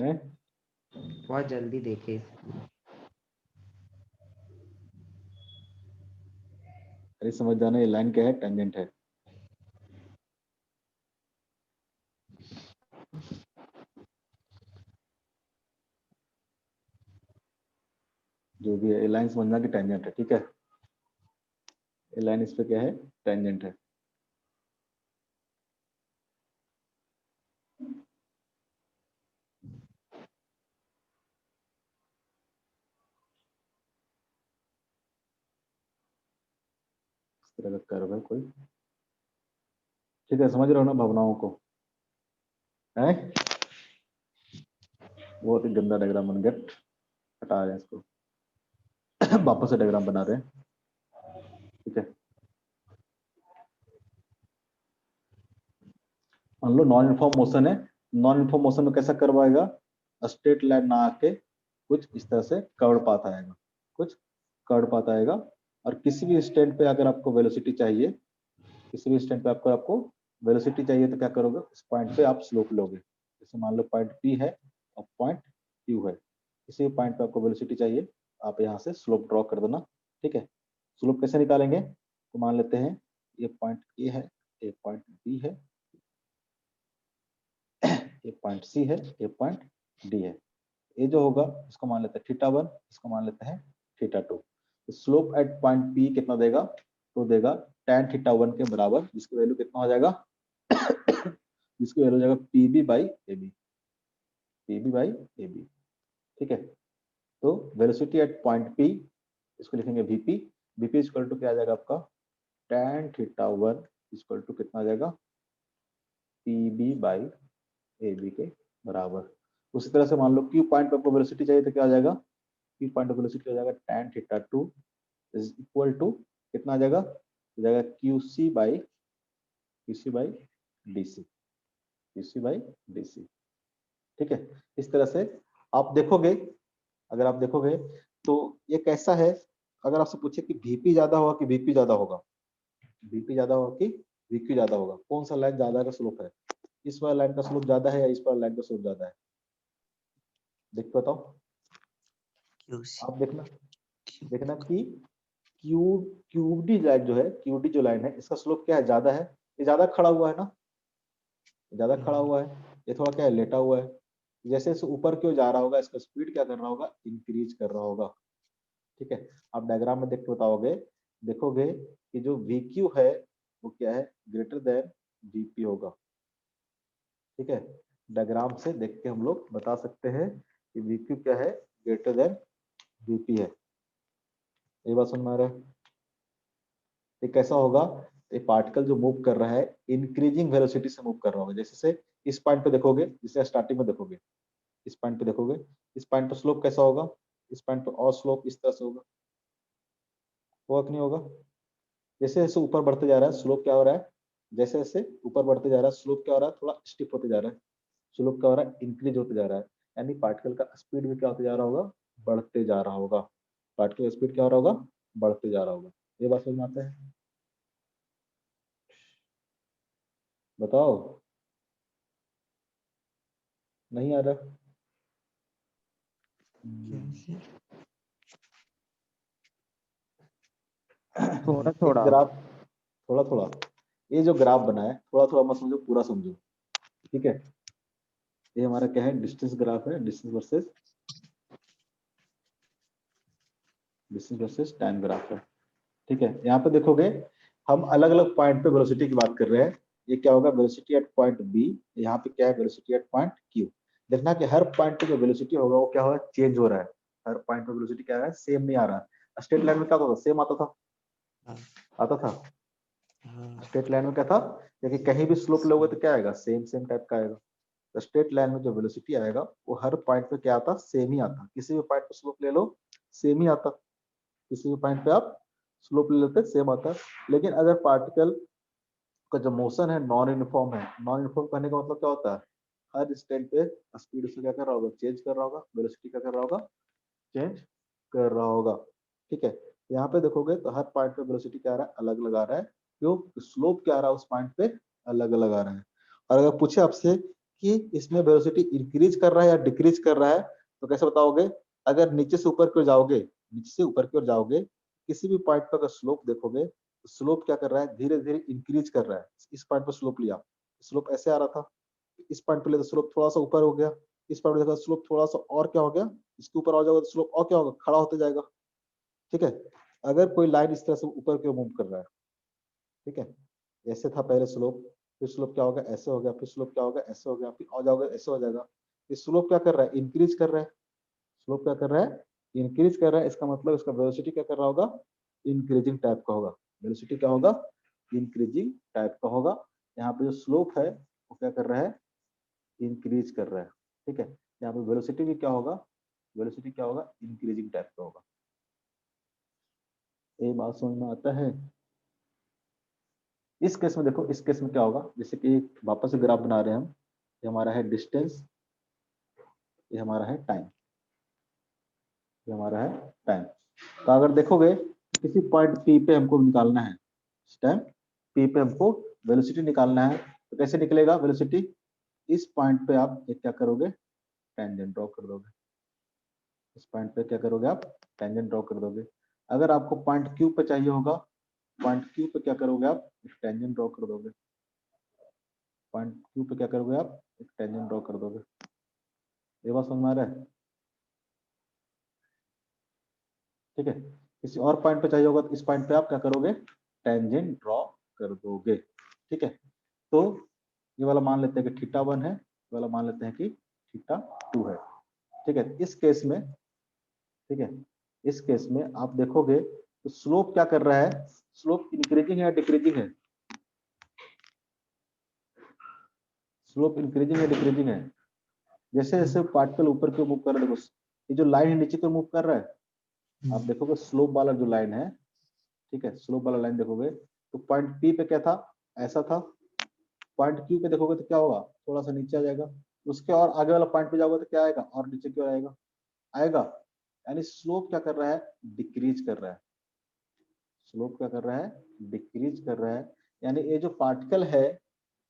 है? बहुत जल्दी देखे। अरे समझ जाना, ये लाइन क्या है? टेंजेंट है। जो भी है ये लाइन समझना कि टेंजेंट है, ठीक है। ये लाइन इस पे क्या है? टेंजेंट है। इस तरह का कर्व है कोई, ठीक है। समझ रहे हो ना भावनाओं को? है बहुत ही गंदा डायग्राम बन गया, हटा रहे हैं इसको। वापस से डायग्राम बना रहे हैं, ठीक है। मान लो नॉन यूनिफॉर्म मोशन है। नॉन यूनिफॉर्म मोशन में कैसा कर्व आएगा? स्ट्रेट लाइन ना आके कुछ इस तरह से कर्व पाथ आएगा, कुछ कर्व पाथ आएगा। और किसी भी स्टैंड पे अगर आपको वेलोसिटी चाहिए, किसी भी स्टैंड पे आपको वेलोसिटी चाहिए, तो क्या करोगे? उस पॉइंट पे आप स्लोप लोगे। जैसे मान लो पॉइंट पी है और पॉइंट क्यू है, किसी भी पॉइंट पे आपको वेलोसिटी चाहिए, आप यहाँ से स्लोप ड्रॉ कर देना, ठीक है। स्लोप कैसे निकालेंगे? तो मान लेते हैं ये पॉइंट ए है, ये पॉइंट बी है, ये पॉइंट सी है, ये पॉइंट डी है। ये जो होगा इसको मान लेते हैं थीटा 1, इसको मान लेते हैं theta 2। Slope eight point P कितना देगा? तो देगा tan θ1 के बराबर, जिसकी वैल्यू कितना हो जाएगा? जिसकी वैल्यू हो जाएगा PB by A B, PB by A B, ठीक है। तो वेलोसिटी एट पॉइंट पी, इसको लिखेंगे वीपी। वीपी इक्वल टू क्या आ जाएगा आपका? tan θ1 इक्वल टू कितना आ जाएगा? पीबी बाई ए बी के बराबर। उसी तरह से मान लो क्यू पॉइंट पे आपको वेलोसिटी चाहिए, तो क्या आ जाएगा? क्यू पॉइंट पे वेलोसिटी हो जाएगा tan θ2 इज इक्वल टू कितना आ जाएगा? हो जाएगा QC by DC, QC by DC, ठीक है। इस तरह से आप देखोगे, अगर आप देखोगे तो ये कैसा है? अगर आपसे पूछे कि वीपी ज्यादा होगा कि वीपी ज्यादा होगा, वीपी ज्यादा होगा कि वीक्यू ज्यादा होगा, कौन सा लाइन ज्यादा का स्लोप है? इस वाला लाइन का स्लोप ज्यादा है या इस वाला लाइन का स्लोप ज्यादा है? देख के बताओ। क्यूसी। आप देखना, देखना कि क्यू क्यूडी लाइन जो है, क्यूडी जो लाइन है, इसका स्लोप क्या है? ज्यादा है। ये ज्यादा खड़ा हुआ है ना, ज्यादा खड़ा हुआ है। ये थोड़ा क्या है? लेटा हुआ है। जैसे जैसे ऊपर क्यों जा रहा होगा, इसका स्पीड क्या कर रहा होगा? इंक्रीज कर रहा होगा, ठीक है। आप डायग्राम में देख के बताओगे, देखोगे कि जो VQ है वो क्या है? ग्रेटर देन VP होगा, ठीक है। डायग्राम से देख के हम लोग बता सकते हैं कि VQ क्या है? ग्रेटर देन VP है। ये बात समझ में आ रहा है? ये कैसा होगा? ये पार्टिकल जो मूव कर रहा है इंक्रीजिंग वेलोसिटी से मूव कर रहा होगा। जैसे से इस पॉइंट पे देखोगे, जिसे स्टार्टिंग में देखोगे, इस पॉइंट पे देखोगे, इस पॉइंट पे स्लोप कैसा होगा? इस पॉइंट पे और स्लोप इस तरह से होगा, होगा कि नहीं होगा? जैसे जैसे ऊपर बढ़ते जा रहा है स्लोप क्या हो रहा है? जैसे जैसे ऊपर बढ़ते जा रहा है स्लोप क्या हो रहा है? थोड़ा स्टिफ होते जा रहा है। स्लोप क्या हो रहा है? इंक्रीज होते जा रहा है। यानी पार्टिकल का स्पीड भी क्या होते जा रहा होगा? बढ़ते जा रहा होगा। पार्टिकल का स्पीड क्या हो रहा होगा? बढ़ते जा रहा होगा। ये बात समझ में आता है? बताओ, नहीं आ रहा? थोड़ा एक थोड़ा। ग्राफ, थोड़ा थोड़ा। ये जो ग्राफ बना है थोड़ा थोड़ा मत समझो, पूरा समझो, ठीक है। ये हमारा क्या है? डिस्टेंस ग्राफ है, डिस्टेंस वर्सेस टाइम ग्राफ है, ठीक है। यहाँ पे देखोगे हम अलग अलग पॉइंट पे वेलोसिटी की बात कर रहे हैं। ये क्या होगा? Velocity at point B. यहाँ पे क्या है? Velocity at point Q. देखना कि हर पॉइंट पे जो वेलोसिटी होगा वो क्या हो रहा है? चेंज हो रहा है। हर पॉइंट पे वेलोसिटी क्या है? सेम नहीं आ रहा है। स्ट्रेट लाइन में क्या होता था? सेम आता था, आता था। स्ट्रेट लाइन में क्या था? क्योंकि कहीं भी स्लोप लोगे तो क्या आएगा? सेम सेम टाइप का आएगा। तो स्ट्रेट लाइन में जो वेलोसिटी आएगा वो हर पॉइंट पे क्या आता? सेम ही आता। किसी भी पॉइंट पे स्लोप ले लो, सेम ही आता। किसी भी पॉइंट पे आप स्लोप ले लेते, सेम आता। लेकिन अगर पार्टिकल का जो मोशन है नॉन यूनिफॉर्म है, नॉन यूनिफॉर्म कहने का मतलब क्या होता है? हर इंस्टेंट पे स्पीड उससे क्या कर रहा होगा? चेंज कर रहा होगा। वेलोसिटी क्या कर रहा होगा? चेंज कर रहा होगा, ठीक है। यहाँ पे देखोगे तो हर पॉइंट पे वेलोसिटी क्या आ रहा है? अलग अलग आ रहा है। क्यों? स्लोप क्या आ रहा है उस पॉइंट पे? अलग अलग आ रहा है। और अगर पूछे आपसे कि इसमें वेलोसिटी इंक्रीज कर रहा है या डिक्रीज कर रहा है, तो कैसे बताओगे? अगर नीचे से ऊपर की ओर जाओगे, नीचे से ऊपर की ओर जाओगे, किसी भी पॉइंट पर अगर स्लोप देखोगे तो स्लोप क्या कर रहा है? धीरे धीरे इंक्रीज कर रहा है। इस पॉइंट पर स्लोप लिया, स्लोप ऐसे आ रहा था, इस पॉइंट पे लिया तो स्लोप थोड़ा सा ऊपर हो गया, इस पॉइंट पे देखा स्लोप थोड़ा सा और क्या हो गया, इसके ऊपर आ जाएगा तो स्लोप और क्या होगा? खड़ा होते जाएगा। ठीक है, अगर कोई लाइन इस तरह से ऊपर की ओर मूव कर रहा है, ठीक है, ऐसे था पहले स्लोप, फिर स्लोप क्या हो गया? ऐसे हो गया, फिर स्लोप क्या हो गया? ऐसे हो गया, फिर आ जाओगे ऐसे हो जाएगा। ये स्लोप क्या कर रहा है? इंक्रीज कर रहा है। स्लोप क्या कर रहा है? इंक्रीज कर रहा है। इसका मतलब इसका वेलोसिटी क्या कर रहा होगा? इंक्रीजिंग टाइप का होगा। वेलोसिटी क्या होगा? इंक्रीजिंग टाइप का होगा। यहाँ पे जो स्लोप है वो क्या कर रहा है? इंक्रीज कर रहा है। ठीक है, यहाँ पे वेलोसिटी भी क्या होगा? वेलोसिटी क्या होगा? इंक्रीजिंग टाइप का होगा। ये बात समझ में आता है? इस केस में देखो, इस केस में क्या होगा, जैसे कि वापस से ग्राफ बना रहे हैं हम। ये हमारा है डिस्टेंस, ये हमारा है टाइम, ये हमारा है टाइम। तो अगर देखोगे किसी पॉइंट पी पे हमको निकालना है, इस टाइम पी पे हमको वेलोसिटी निकालना है, तो कैसे निकलेगा वेलोसिटी? इस पॉइंट पे आप एक क्या करोगे? टेंजेंट ड्रॉ कर दोगे। इस पॉइंट पे क्या करोगे आप? टेंजेंट ड्रॉ कर दोगे। अगर आपको पॉइंट क्यू पे चाहिए होगा, पॉइंट क्यू पे क्या करोगे आप? एक टेंजेंट ड्रॉ कर दोगे। पॉइंट क्यू पे क्या करोगे आप? एक टेंजेंट ड्रॉ कर दोगे। ये बात समझ में आ रहा है? ठीक है, किसी और पॉइंट पे चाहिए होगा तो इस पॉइंट पे आप क्या करोगे? टेंजेंट ड्रॉ कर दोगे। ठीक है, तो ये वाला मान लेते हैं कि थीटा 1 है, ये वाला मान लेते हैं कि थीटा 2 है। ठीक है, इस केस में, ठीक है, इस केस में आप देखोगे तो स्लोप क्या कर रहा है? स्लोप इंक्रीजिंग है या डिक्रीजिंग है? स्लोप इंक्रीजिंग है डिक्रीजिंग है? जैसे जैसे पार्टिकल ऊपर की ओर मूव कर रहा है, देखो ये जो लाइन है नीचे की ओर मूव कर रहा है, आप देखोगे स्लोप वाला जो लाइन है, ठीक है, स्लोप वाला लाइन देखोगे तो पॉइंट पी पे क्या था? ऐसा था। पॉइंट क्यू पे देखोगे तो क्या होगा? थोड़ा सा नीचे आ जाएगा। उसके और आगे वाला पॉइंट पे जाओगे तो क्या आएगा? और नीचे की ओर आएगा, आएगा। यानी स्लोप क्या कर रहा है? डिक्रीज कर रहा है। स्लोप क्या कर रहा है? डिक्रीज कर रहा है। यानी ये जो पार्टिकल है,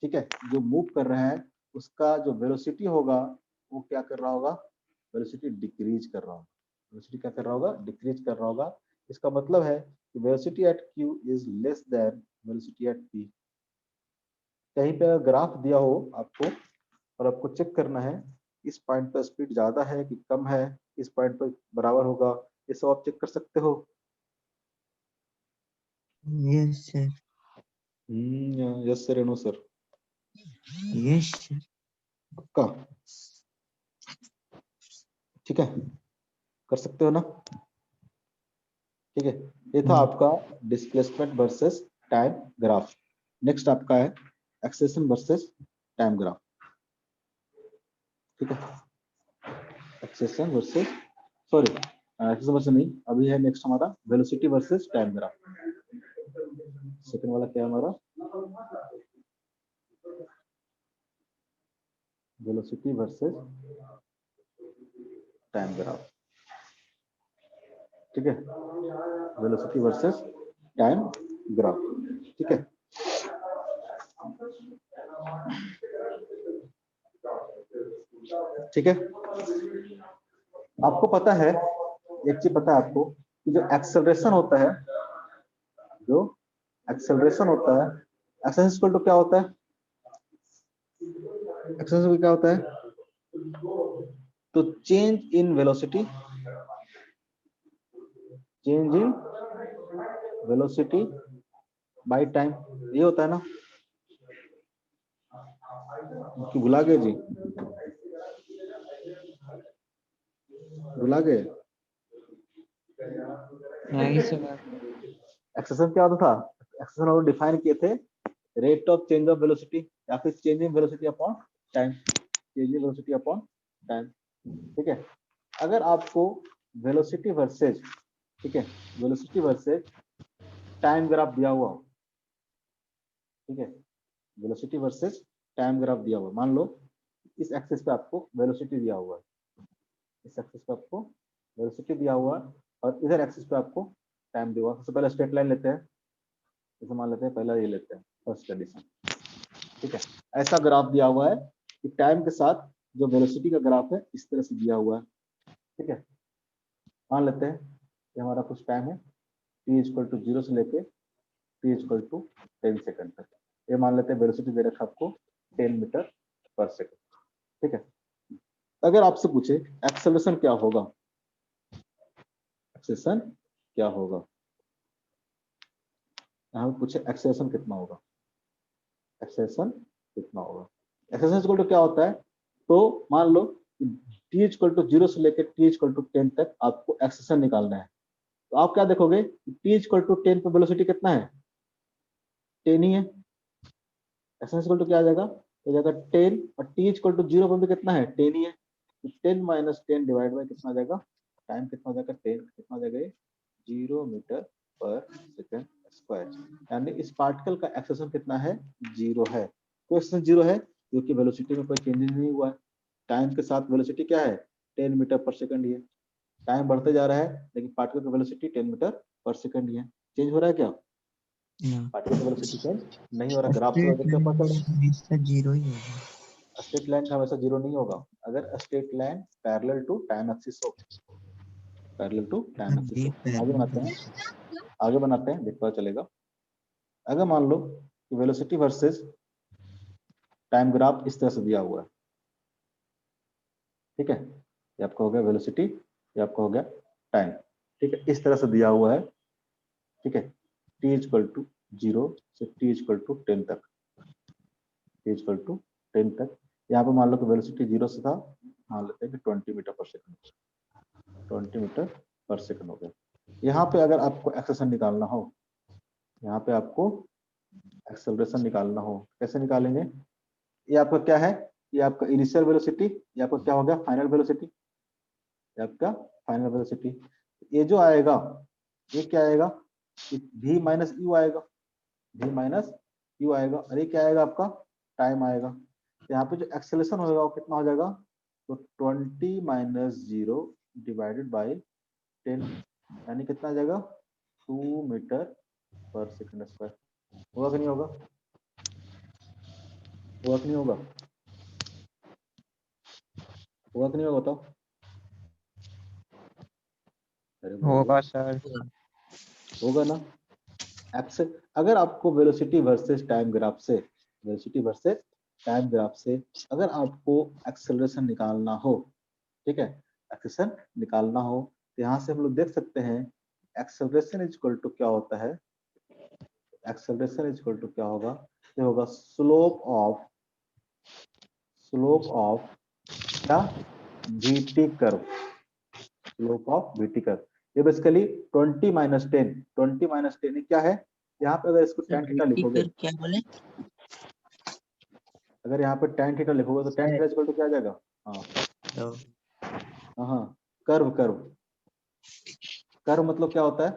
ठीक है, जो मूव कर रहा है, उसका जो वेलोसिटी होगा वो क्या कर रहा होगा? वेलोसिटी डिक्रीज कर रहा होगा। वेलोसिटी क्या कर रहा होगा? डिक्रीज कर रहा होगा। इसका मतलब है कि velocity at Q is less than velocity at P. कहीं पे अगर ग्राफ दिया हो आपको और आपको चेक करना है इस पॉइंट पर स्पीड ज्यादा है कि कम है, इस पॉइंट पर बराबर होगा, ये सब आप चेक कर सकते हो। Yes, sir. Yes sir, no sir, Yes, sir. पक्का? ठीक है, कर सकते हो ना? ठीक है, ये था आपका displacement versus time graph. Next आपका है एक्सेलेरेशन वर्सेस टाइम ग्राफ। ठीक है, acceleration versus, sorry acceleration versus नहीं, अभी है नेक्स्ट हमारा velocity versus time graph. Second वाला क्या है हमारा? Velocity versus time graph. ठीक है, वेलोसिटी वर्सेस टाइम ग्राफ। ठीक है, ठीक है, आपको पता है, एक चीज पता है आपको कि जो एक्सेलरेशन होता है, जो एक्सेलरेशन होता है, एक्सेलरेशन इक्वल टू क्या होता है? एक्सेलरेशन क्या होता है? तो change in velocity, change in velocity by time, ये होता है ना? कि भुला गए जी? भुला गए? नहीं सर। एक्सेलरेशन क्या होता था? एक्सेलरेशन हम डिफाइन किए थे rate of change of velocity या फिर change in velocity upon time, change in velocity upon time. ठीक है, अगर आपको वेलोसिटी वर्सेज, ठीक है, वेलोसिटी वर्सेज टाइम ग्राफ दिया हुआ हो, ठीक है, वेलोसिटी वर्सेज टाइम ग्राफ दिया हुआ, मान लो इस एक्सिस पे आपको वेलोसिटी दिया हुआ है, इस एक्सिस पे आपको वेलोसिटी दिया हुआ है और इधर एक्सिस पे आपको टाइम दिया हुआ। सबसे पहले स्ट्रेट लाइन लेते हैं, जैसे मान लेते हैं पहला ये लेते हैं फर्स्ट कंडीशन। ठीक है, ऐसा ग्राफ दिया हुआ है कि टाइम के साथ जो वेलोसिटी का ग्राफ है इस तरह से दिया हुआ है, ठीक है। मान लेते हैं कि हमारा कुछ टाइम है t इक्वल टू 0 से लेके t इक्वल टू 10 सेकंड तक। ये मान लेते हैं वेलोसिटी दे रखा आपको 10 मीटर पर सेकंड, ठीक है। अगर आपसे पूछे एक्सेलरेशन क्या होगा, एक्सेलरेशन क्या होगा, यहाँ पे पूछे एक्सेलरेशन कितना होगा, एक्सेलरेशन कितना होगा। एक्सेलरेशन इक्वल टू क्या होता है, तो मान लो t इक्वल टू 0 से लेकर t इक्वल टू 10 तक आपको एक्सेलरेशन निकालना है। तो आप क्या देखोगे, t इक्वल टू 10 पे वेलोसिटी कितना है, 10 ही है। एक्सेलरेशन इक्वल टू क्या आ जाएगा, हो जाएगा 10, और t इक्वल टू 0 पर भी कितना है, 10 ही है। तो 10 माइनस 10 डिवाइड बाय कितना आ जाएगा, टाइम कितना हो जाएगा 10, कितना हो जाएगा ये 0 मीटर पर सेकंड स्क्वायर। यानी इस पार्टिकल का एक्सेलरेशन कितना है, 0 है। तो एक्सेलरेशन 0 है क्योंकि वेलोसिटी में कोई चेंज नहीं हुआ है। टाइम के साथ वेलोसिटी क्या है, 10 मीटर पर सेकंड ही है। टाइम बढ़ते जा रहा है लेकिन पार्टिकल की वेलोसिटी 10 मीटर पर सेकंड ही है। चेंज हो रहा है क्या, ना पार्टिकल की वेलोसिटी चेंज नहीं हो रहा। ग्राफ से स्ट्रेट देख के लाइन पता चल में रहा हमेशा जीरो ही होगा। है स्ट्रेट लाइन का हमेशा 0 नहीं होगा, अगर straight line parallel to time axis हो, पैरेलल टू टाइम एक्सिस ये हो। आगे पैरेलल बनाते हैं, आगे बनाते हैं, देख पता चलेगा। अगर मान लो कि वेलोसिटी वर्सेस टाइम ग्राफ इस तरह से दिया हुआ है, ठीक है। ये आपका हो गया वेलोसिटी, ये आपका हो गया टाइम, ठीक है। इस तरह से दिया हुआ है, ठीक है। t इक्वल टू 0 से t इक्वल टू 10 तक, t इक्वल टू 10 तक। यहाँ पे मान लो कि वेलोसिटी 0 से था, मान लेते हैं कि 20 मीटर पर सेकंड, 20 मीटर पर सेकंड हो गया। यहाँ पे अगर आपको एक्सेलरेशन निकालना हो, यहाँ पे आपको एक्सेलरेशन निकालना हो, कैसे निकालेंगे। ये आपका क्या है, ये आपका इनिशियल वेलोसिटी, ये आपका क्या हो गया फाइनल वेलोसिटी, ये आपका फाइनल वेलोसिटी। ये जो आएगा ये क्या आएगा, v माइनस यू आएगा, v माइनस यू आएगा, और ये क्या आएगा आपका टाइम आएगा। तो यहाँ पे जो एक्सेलरेशन होगा वो कितना हो जाएगा, तो 20 माइनस 0 डिवाइडेड बाई 10, यानी कितना आ जाएगा 2 मीटर पर सेकंड स्क्वायर। होगा कि नहीं होगा, होगा कि नहीं होगा, होगा कि नहीं होगा बताओ। अरे बोलो, होगा सर। होगा ना। एक्सेल अगर आपको वेलोसिटी वर्सेस टाइम ग्राफ से, वेलोसिटी वर्सेस टाइम ग्राफ से अगर आपको एक्सेलरेशन निकालना हो, ठीक है, एक्सेलरेशन निकालना हो, तो यहाँ से हम लोग देख सकते हैं एक्सेलरेशन इज इक्वल टू क्या होता है, एक्सेलरेशन इज इक्वल टू क्या होगा, ये होगा स्लोप ऑफ क्या, VT curve, slope of VT curve. ये बेसिकली 20 माइनस 10, 20 माइनस 10 क्या है, यहाँ पे अगर इसको tan थीटा लिखोगे, क्या बोले अगर यहाँ पे tan थीटा लिखोगे तो tan थीटा इक्वल टू क्या आ जाएगा, हाँ तो हाँ, कर्व, कर्व, कर्व मतलब क्या होता है,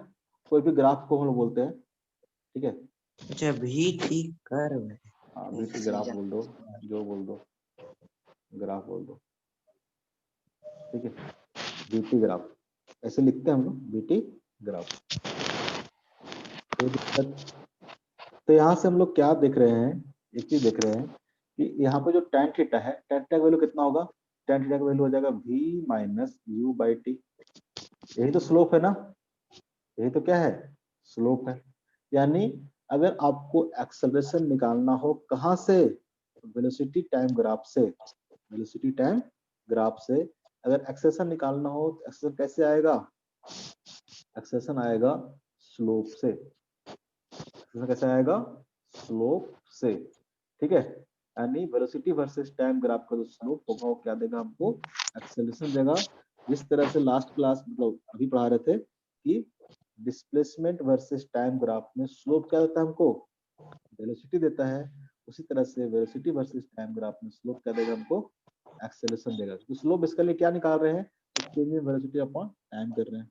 कोई भी ग्राफ को हम लोग बोलते हैं, ठीक है। अच्छा भी ठीक कर हाँ बीटी ग्राफ बोल दो, जो बोल दो, ग्राफ बोल दो, ठीक है। बीटी ग्राफ ऐसे लिखते हैं हम लोग, बीटी ग्राफ। तो यहाँ से हम लोग क्या देख रहे हैं, एक चीज देख रहे हैं कि यहाँ पे जो tan थीटा है, tan थीटा का वैल्यू कितना होगा, tan थीटा का वैल्यू हो जाएगा v minus U by T. यही तो स्लोप है ना, यही तो क्या है, स्लोप है। यानी अगर आपको एक्सेलरेशन निकालना हो कहाँ से, वेलोसिटी टाइम ग्राफ से, वेलोसिटी टाइम ग्राफ से अगर एक्सेलरेशन निकालना हो तो एक्सेलरेशन कैसे आएगा, एक्सेलरेशन आएगा स्लोप से, एक्सेलरेशन कैसे आएगा, स्लोप से, ठीक है। यानी वेलोसिटी वर्सेस टाइम ग्राफ का जो स्लोप होगा वो क्या देगा हमको, एक्सेलरेशन देगा। जिस तरह से लास्ट क्लास मतलब अभी पढ़ा रहे थे कि डिस्प्लेसमेंट वर्सेस टाइम ग्राफ में स्लोप क्या देता है हमको, वेलोसिटी देता है, उसी तरह से वेलोसिटी वर्सेस टाइम ग्राफ में स्लोप क्या देगा हमको, एक्सेलरेशन देगा। तो स्लोप बेसिकली क्या निकाल रहे हैं, change in velocity upon time कर रहे हैं,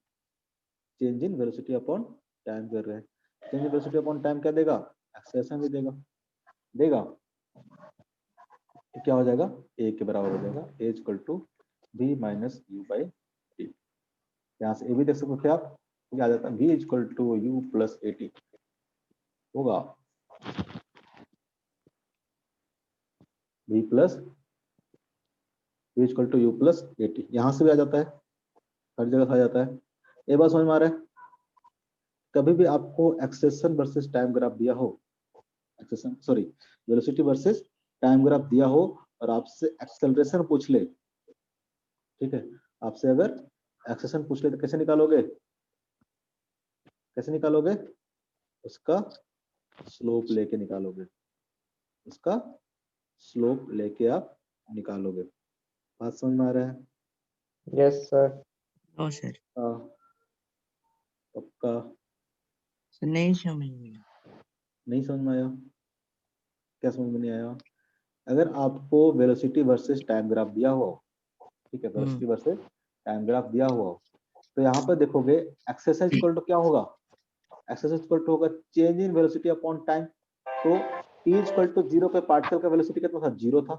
change in velocity upon time कर रहे हैं। Change in velocity upon time क्या देगा, एक्सेलरेशन भी देगा, देगा। तो क्या हो जाएगा, ए के बराबर हो जाएगा, A equal to B minus U by T. यहाँ से ए भी देख सकते हो क्या आप, क्या आ जाता है v equal to u plus a t होगा, v plus v equal to u plus a t, यहाँ से भी आ जाता है, हर जगह से आ जाता है। ये बात समझ में आ रहा है? कभी भी आपको एक्सेलेरेशन वर्सेस टाइम ग्राफ दिया हो, acceleration sorry velocity versus time graph दिया हो और आपसे एक्सेलरेशन पूछ ले, ठीक है, आपसे अगर एक्सेलेरेशन पूछ ले तो कैसे निकालोगे? कैसे निकालोगे? उसका स्लोप लेके निकालोगे, उसका स्लोप लेके आप निकालोगे। बात समझ में आ रहा है? Yes sir. नो सर, हाँ, पक्का? नहीं समझ में आया। नहीं समझ में आया? क्या समझ में नहीं आया? अगर आपको वेलोसिटी वर्सेस टाइम ग्राफ दिया हो, ठीक है, वेलोसिटी वर्सेस टाइम ग्राफ दिया हुआ हो, तो यहाँ पर देखोगे एक्सरसाइज इक्वल टू क्या होगा? एक्सरसाइज इक्वल टू होगा change in velocity upon time. तो टी इक्वल टू 0 पे पार्टिकल का वेलोसिटी कितना था? 0 था।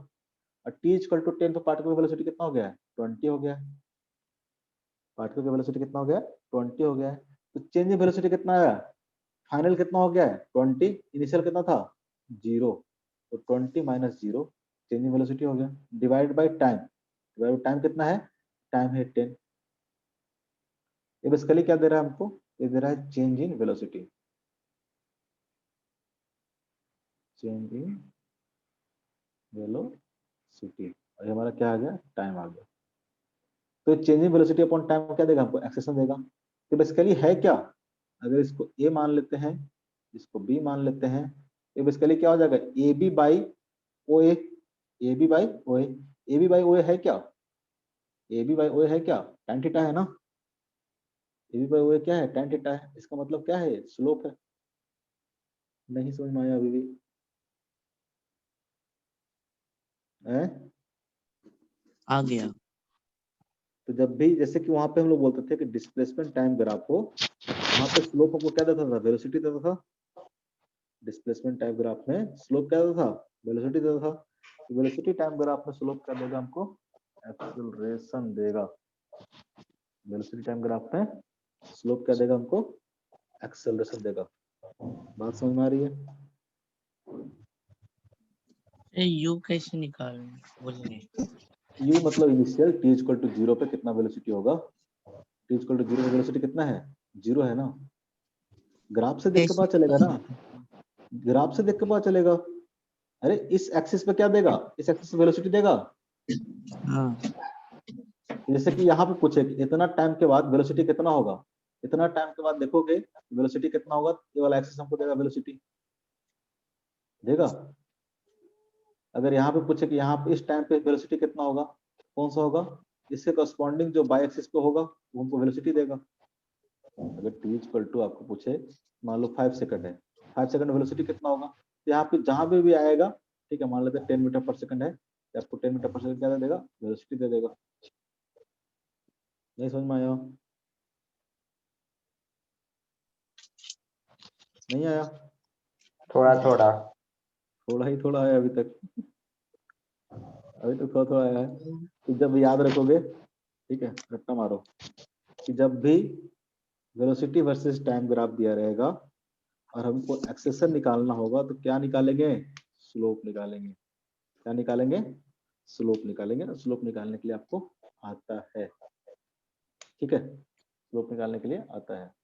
और टी इक्वल टू 10 पे पार्टिकल का वेलोसिटी कितना हो गया है? 20 हो गया है। पार्टिकल का वेलोसिटी कितना हो गया है? 20 हो गया है। तो चेंज इन वेलोसिटी कितना आया? फाइनल कितना हो गया है? 20। इनिशियल कितना था? 0। तो 20 माइनस 0 चेंज इन वेलोसिटी हो गया, divide by time. Divide by time कितना है? टाइम है 10। ये बेसिकली क्या दे रहा है हमको? ये दे रहा है change in velocity, change in velocity. और ये हमारा क्या आ गया? टाइम आ गया। तो change in velocity upon time क्या देगा हमको? एक्सेलेरेशन देगा। तो बेसिकली है क्या? अगर इसको ए मान लेते हैं, इसको बी मान लेते हैं, ये बेसिकली क्या हो जाएगा? A B by O A, A B by O A. A B by O A है क्या? ए बी बाई ओ ए है क्या? tan थीटा है ना? ए बी बाई ओ ए क्या है? tan थीटा है। इसका मतलब क्या है? स्लोप है। नहीं समझ में आया अभी भी? है? आ गया। तो जब भी जैसे कि वहां पे हम लोग बोलते थे कि डिस्प्लेसमेंट टाइम ग्राफ हो, वहां पे स्लोप हमको क्या देता था? वेलोसिटी देता था। डिस्प्लेसमेंट टाइम ग्राफ में स्लोप क्या देता था? वेलोसिटी देता था। वेलोसिटी टाइम ग्राफ में स्लोप क्या देगा हमको? एक्सेलरेशन देगा। वेलोसिटी टाइम ग्राफ में स्लोप क्या देगा हमको? एक्सेलरेशन देगा। बात समझ में आ रही है? यू कैसे निकालना बोलिए। यू मतलब इनिशियल टी इक्वल टू 0 पे कितना वेलोसिटी होगा? टी इक्वल टू 0 पे वेलोसिटी कितना है? 0 है ना? ग्राफ से देख के कैसे पता चलेगा ना, ग्राफ से देख के पता चलेगा। अरे इस एक्सिस पे क्या देगा? इस एक्सिस पे वेलोसिटी देगा। हाँ, जैसे कि यहाँ पे पूछे कि इतना टाइम के बाद वेलोसिटी कितना होगा, इतना टाइम के बाद देखोगे वेलोसिटी कितना होगा, ये वाला एक्सिस हमको देगा, वेलोसिटी देगा। अगर यहाँ पे पूछे कि यहाँ पे इस टाइम पे वेलोसिटी कितना होगा, कौन सा होगा? इससे करस्पॉन्डिंग जो बाई एक्सिस पे होगा वो हमको वेलोसिटी देगा। अगर टी इक्वल टू आपको पूछे, मान लो 5 सेकंड है, 5 सेकंड वेलोसिटी कितना होगा? तो यहाँ पे जहां पे भी आएगा, ठीक है, मान लेते हैं 10 मीटर पर सेकंड है, तो आपको 10 मीटर पर सेकंड क्या दे देगा? वेलोसिटी दे देगा। नहीं समझ में आया? नहीं आया? थोड़ा थोड़ा। थोड़ा ही थोड़ा आया अभी तक, अभी तो थोड़ा थोड़ा आया है। तो जब याद रखोगे, ठीक है, रट्टा मारो कि जब भी वेलोसिटी वर्सेस टाइम ग्राफ दिया रहेगा और हमको एक्सेलेरेशन निकालना होगा तो क्या निकालेंगे? स्लोप निकालेंगे। क्या निकालेंगे? स्लोप निकालेंगे। स्लोप निकालने के लिए आपको आता है, ठीक है, स्लोप निकालने के लिए आता है।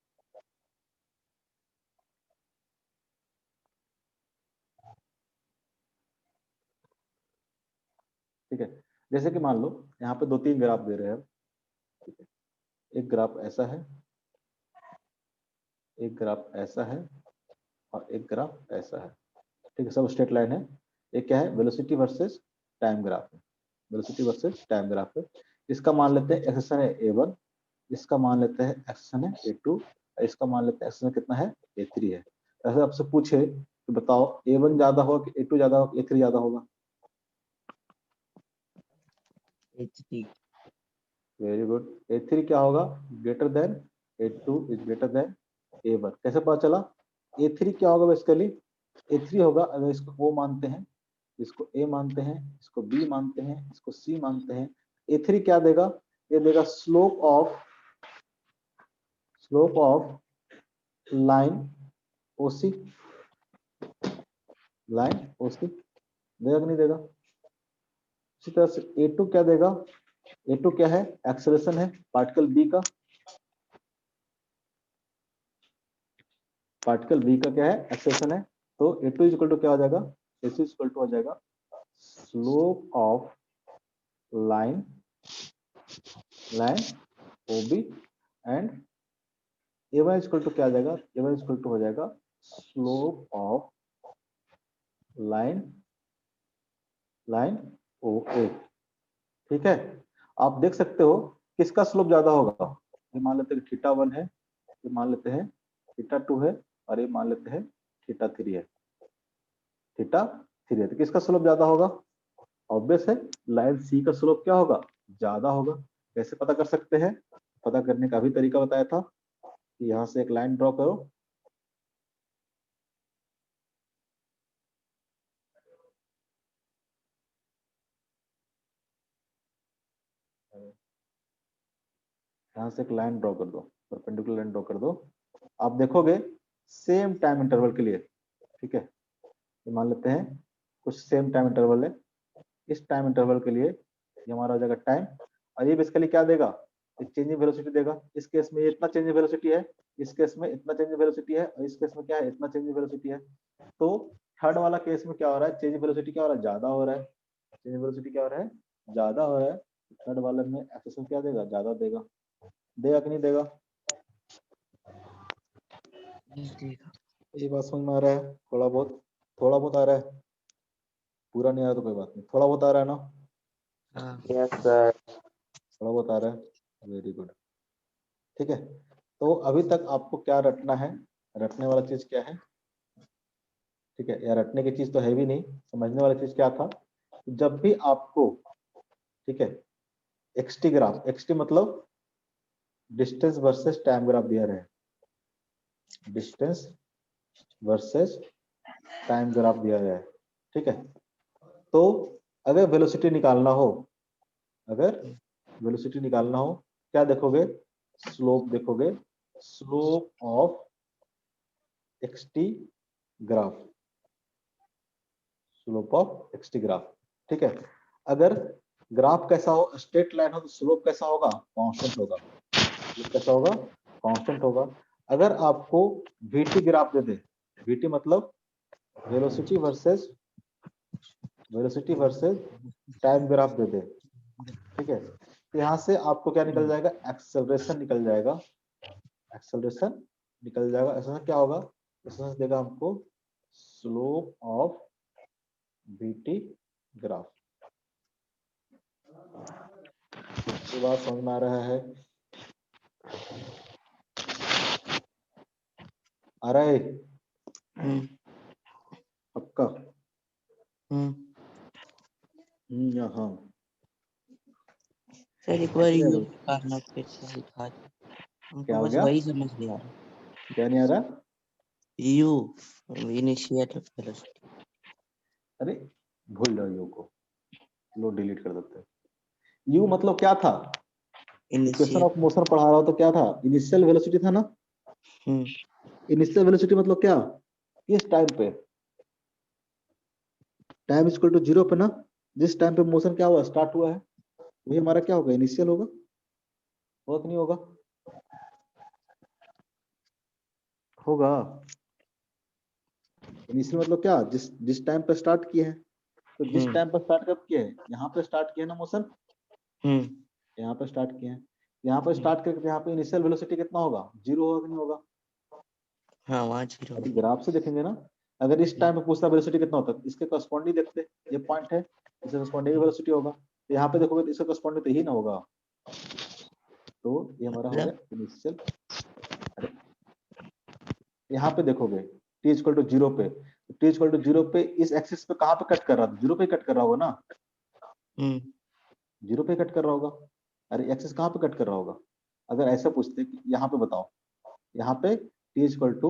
ठीक है, जैसे कि मान लो यहाँ पे 2-3 ग्राफ दे रहे हैं, ठीक है, एक ग्राफ ऐसा है, एक ग्राफ ऐसा है और एक ग्राफ ऐसा है, ठीक है, सब स्ट्रेट लाइन है। एक क्या है? वेलोसिटी वर्सेस टाइम ग्राफ है, वेलोसिटी वर्सेस टाइम ग्राफ है। इसका मान लेते हैं एक्सेलेरेशन है a1, इसका मान लेते हैं एक्सेलेरेशन है a2, इसका मान लेते हैं एक्सेलेरेशन कितना है? a3 है। ऐसे आपसे पूछे तो बताओ a1 ज्यादा होगा कि a2 ज्यादा होगा, a3 ज्यादा होगा? HD। Very good. a3 क्या होगा? Greater than a2 is greater than a1। कैसे पता चला? a3 क्या होगा? बेसिकली a3 होगा, अगर इसको o मानते हैं, इसको a मानते हैं, इसको b मानते हैं, इसको c मानते हैं, a3 क्या देगा? ये देगा slope of line OC, line OC देगा कि नहीं देगा? इसी तरह से A2 क्या देगा, A2 क्या है, एक्सेलरेशन है पार्टिकल B का, पार्टिकल B का क्या है, एक्सेलरेशन है। तो A2 इक्वल टू क्या हो जाएगा, A2 इक्वल टू हो जाएगा slope of line OB and A1 equal to क्या आ जाएगा, A1 इक्वल टू हो जाएगा स्लोप ऑफ लाइन OA। ठीक है, आप देख सकते हो किसका स्लोप ज्यादा होगा, ये मान लेते हैं θ1 है, ये मान लेते हैं θ2 है, और ये मान लेते हैं θ3 है, θ3 है। तो किसका स्लोप ज्यादा होगा, ऑब्वियस है लाइन सी का स्लोप क्या होगा, ज्यादा होगा। कैसे पता कर सकते हैं, पता करने का भी तरीका बताया था कि यहाँ से एक लाइन ड्रॉ करो, यहाँ से एक लाइन ड्रॉ कर दो, परपेंडिकुलर लाइन ड्रॉ कर दो। आप देखोगे सेम टाइम इंटरवल के लिए, ठीक है, ये मान लेते हैं कुछ सेम टाइम इंटरवल है, इस टाइम इंटरवल के लिए ये हमारा हो जाएगा टाइम, और ये बेसिकली क्या देगा, एक चेंजिंग वेलोसिटी देगा। इस केस में ये इतना चेंजिंग वेलोसिटी है, इस केस में इतना चेंजिंग वेलोसिटी है, और इस केस में क्या है, इतना चेंजिंग वेलोसिटी है। तो थर्ड वाला केस में क्या हो रहा है, चेंजिंग वेलोसिटी क्या हो रहा है, ज्यादा हो रहा है, चेंजिंग वेलोसिटी क्या हो रहा है, ज्यादा हो रहा है। थर्ड वाले में एक्सेलरेशन क्या देगा, ज्यादा देगा, देगा कि नहीं देगा, देगा। ये बात समझ में आ रहा है, थोड़ा बहुत आ रहा है, पूरा नहीं आ रहा तो कोई बात नहीं, थोड़ा बहुत आ रहा है ना, हाँ Yes, sir. थोड़ा बहुत आ रहा है, वेरी गुड। ठीक है, तो अभी तक आपको क्या रटना है, रटने वाला चीज क्या है, ठीक है, या रटने की चीज तो है भी नहीं, समझने वाली चीज क्या था, जब भी आपको, ठीक है, एक्सटी ग्राफ, एक्सटी मतलब डिस्टेंस वर्सेस टाइम ग्राफ दिया रहे, डिस्टेंस वर्सेस टाइम ग्राफ दिया गया है, ठीक है। तो अगर वेलोसिटी निकालना हो, अगर वेलोसिटी निकालना हो, क्या देखोगे, स्लोप देखोगे, slope of xt graph, slope of xt graph, ठीक है। अगर ग्राफ कैसा हो, स्ट्रेट लाइन हो, तो स्लोप कैसा होगा, कांस्टेंट होगा, स्लोप कैसा होगा, कांस्टेंट होगा। अगर आपको वीटी ग्राफ दे दे, वीटी मतलब वेलोसिटी वर्सेस टाइम ग्राफ दे दे, ठीक है, तो यहाँ से आपको क्या निकल जाएगा, एक्सेलरेशन निकल जाएगा, एक्सेलरेशन निकल जाएगा। ऐसा क्या होगा, इसमें देगा हमको स्लोप ऑफ वीटी ग्राफ। इसके बाद समझ में आ रहा है, आ रहा है पक्का, यहाँ सर एक बार क्या यू निकालना फिर से दिखा दो, हमको हो बस गया, वही समझ नहीं आ रहा। क्या नहीं आ रहा, यू इनिशियल वेलोसिटी। अरे भूल जाओ यू को, लो डिलीट कर देते हैं। यू मतलब क्या था, इक्वेशन इनिशियल। ऑफ मोशन पढ़ा रहा हो तो क्या था, इनिशियल वेलोसिटी था ना। इनिशियल वेलोसिटी मतलब क्या, किस टाइम पे, टाइम इक्वल टू 0 पे ना, जिस टाइम पे मोशन क्या हुआ, स्टार्ट हुआ है, वही हमारा क्या होगा, इनिशियल होगा, होगा कि नहीं होगा, होगा। इनिशियल मतलब क्या, जिस टाइम पे स्टार्ट किए हैं, तो जिस टाइम पर स्टार्ट कब किए हैं, यहाँ पे स्टार्ट किए ना मोशन, यहाँ पे स्टार्ट किए हैं, यहाँ पे स्टार्ट करके यहाँ पे इनिशियल वेलोसिटी कितना होगा, 0 होगा कि नहीं होगा। हाँ वहाँ 0। अभी ग्राफ से देखेंगे ना, अगर इस टाइम पे पूछता वेलोसिटी कितना होता है, इसके करस्पॉन्डिंग देखते, ये पॉइंट है, इसके करस्पॉन्डिंग वेलोसिटी होगा, तो यहाँ पे देखोगे तो इसका करस्पॉन्डिंग तो ही ना होगा, तो ये हमारा हो गया इनिशियल। अरे यहाँ पे देखोगे t इक्वल टू 0 पे, t इक्वल टू 0 पे इस एक्सिस पे कहाँ पे कट कर रहा था, 0 पे कट कर रहा होगा ना, 0 पे कट कर रहा होगा। अरे एक्सिस कहाँ पे कट कर रहा होगा, अगर ऐसा पूछते कि यहाँ पे बताओ, यहाँ पे t इक्वल टू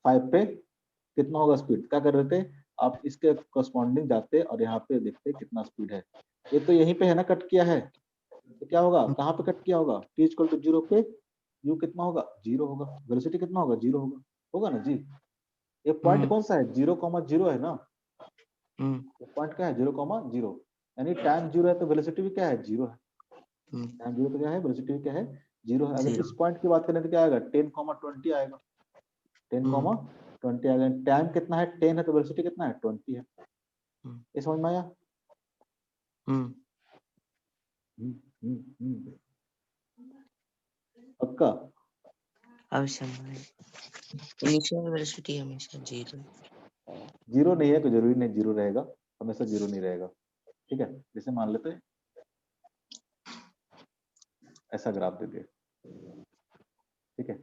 5 पे कितना होगा स्पीड, क्या कर रहे थे आप, इसके करस्पॉन्डिंग जाते और यहाँ पे देखते कितना स्पीड है, ये तो यहीं पे है ना कट किया है, तो क्या होगा, कहाँ पे कट किया होगा, t इक्वल टू 0 पे u कितना होगा, 0 होगा, वेलोसिटी कितना होगा, 0 होगा, होगा ना जी। ये पॉइंट कौन सा है, 0,0 है ना, ये पॉइंट क्या है, 0,0, यानी टाइम जीरो है तो वेलोसिटी भी क्या है, जीरो है। हम्म, टाइम जीरो तो क्या है, वेलोसिटी भी क्या है, जीरो है। अगर Zero. इस पॉइंट की बात करें तो क्या आएगा, 10,20 आएगा, 10,20 आएगा। टाइम कितना है, 10 है तो वेलोसिटी कितना है, 20 है। हम्म, ये समझ में आया? हम्म, हम्म। पक्का? अब समझ। इनिशियल वेलोसिटी हमेशा जीरो। जीरो नहीं है तो जरूरी नहीं जीरो रहेगा, हमेशा जीरो नहीं रहेगा। ठीक है, जैसे मान लेते हैं ऐसा ग्राफ दे दिए, ठीक है,